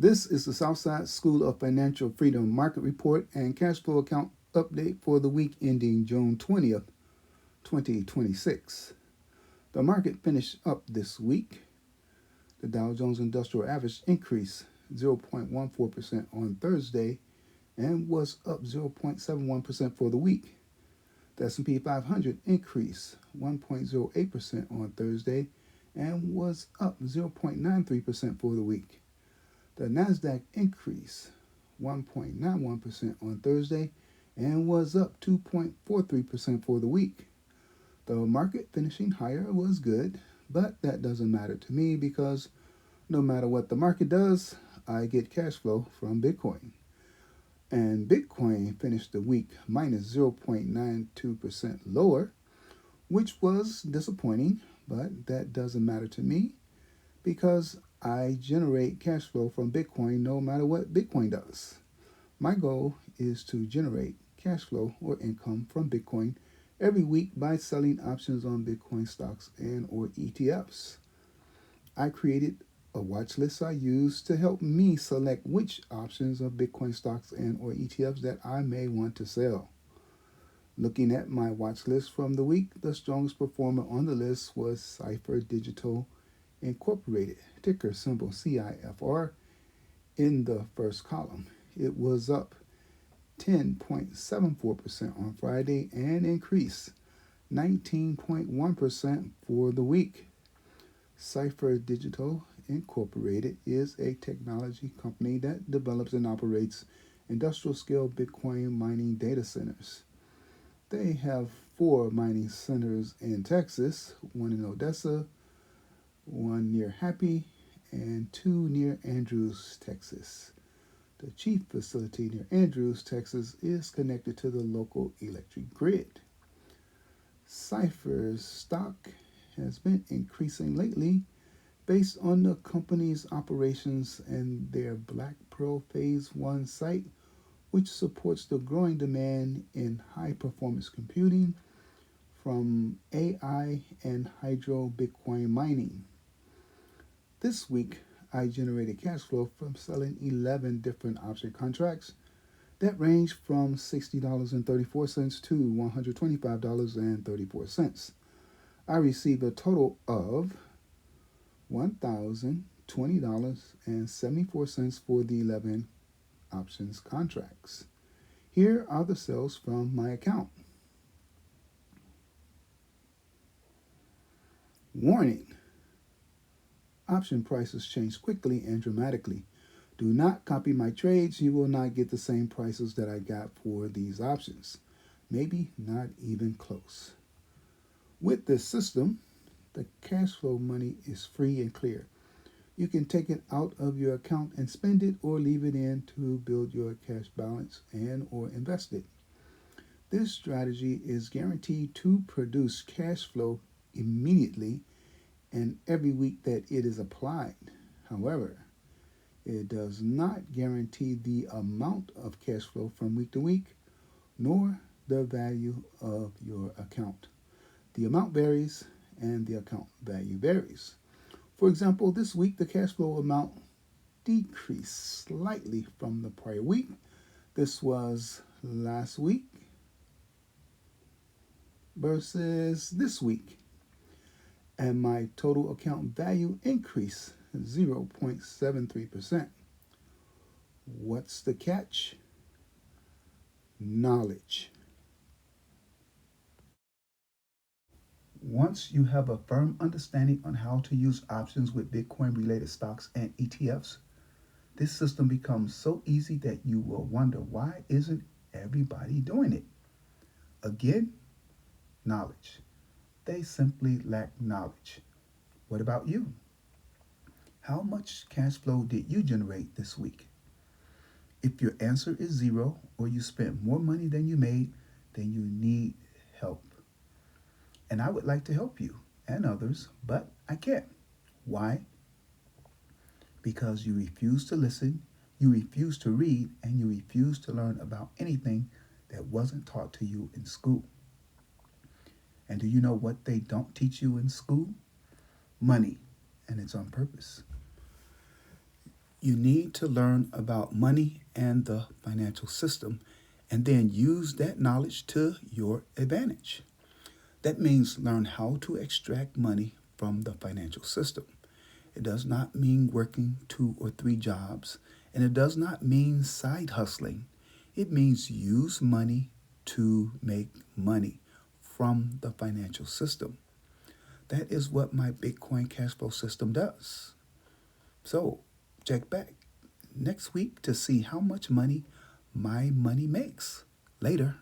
This is the Southside School of Financial Freedom Market Report and Cash Flow Account Update for the week ending June 20th, 2026. The market finished up this week. The Dow Jones Industrial Average increased 0.14% on Thursday and was up 0.71% for the week. The S&P 500 increased 1.08% on Thursday and was up 0.93% for the week. The Nasdaq increased 1.91% on Thursday and was up 2.43% for the week. The market finishing higher was good, but that doesn't matter to me because no matter what the market does, I get cash flow from Bitcoin. And Bitcoin finished the week minus 0.92% lower, which was disappointing, but that doesn't matter to me because I generate cash flow from Bitcoin no matter what Bitcoin does. My goal is to generate cash flow or income from Bitcoin every week by selling options on Bitcoin stocks and or ETFs. I created a watch list I use to help me select which options of Bitcoin stocks and or ETFs that I may want to sell. Looking at my watch list from the week, the strongest performer on the list was Cipher Digital Incorporated, ticker symbol CIFR, in the first column. It was up 10.74% on Friday and increased 19.1% for the week. Cipher Digital Incorporated is a technology company that develops and operates industrial scale Bitcoin mining data centers. They have 4 mining centers in Texas, one in Odessa, one near Happy, and 2 near Andrews, Texas. The chief facility near Andrews, Texas is connected to the local electric grid. Cipher's stock has been increasing lately based on the company's operations and their Black Pearl Phase 1 site, which supports the growing demand in high performance computing from AI and hydro Bitcoin mining. This week, I generated cash flow from selling 11 different option contracts that range from $60.34 to $125.34. I received a total of $1,020.74 for the 11 options contracts. Here are the sales from my account. Warning: option prices change quickly and dramatically. Do not copy my trades. You will not get the same prices that I got for these options. Maybe not even close. With this system, the cash flow money is free and clear. You can take it out of your account and spend it or leave it in to build your cash balance and or invest it. This strategy is guaranteed to produce cash flow immediately and every week that it is applied. However, it does not guarantee the amount of cash flow from week to week, nor the value of your account. The amount varies and the account value varies. For example, this week the cash flow amount decreased slightly from the prior week. This was last week versus this week. And my total account value increased 0.73%. What's the catch? Knowledge. Once you have a firm understanding on how to use options with Bitcoin related stocks and ETFs, this system becomes so easy that you will wonder, why isn't everybody doing it? Again, knowledge. They simply lack knowledge. What about you? How much cash flow did you generate this week? If your answer is 0 or you spent more money than you made, then you need help. And I would like to help you and others, but I can't. Why? Because you refuse to listen, you refuse to read, and you refuse to learn about anything that wasn't taught to you in school. And do you know what they don't teach you in school? Money, and it's on purpose. You need to learn about money and the financial system and then use that knowledge to your advantage. That means learn how to extract money from the financial system. It does not mean working 2 or 3 jobs, and it does not mean side hustling. It means use money to make money from the financial system. That is what my Bitcoin cash flow system does. So, check back next week to see how much money my money makes. Later.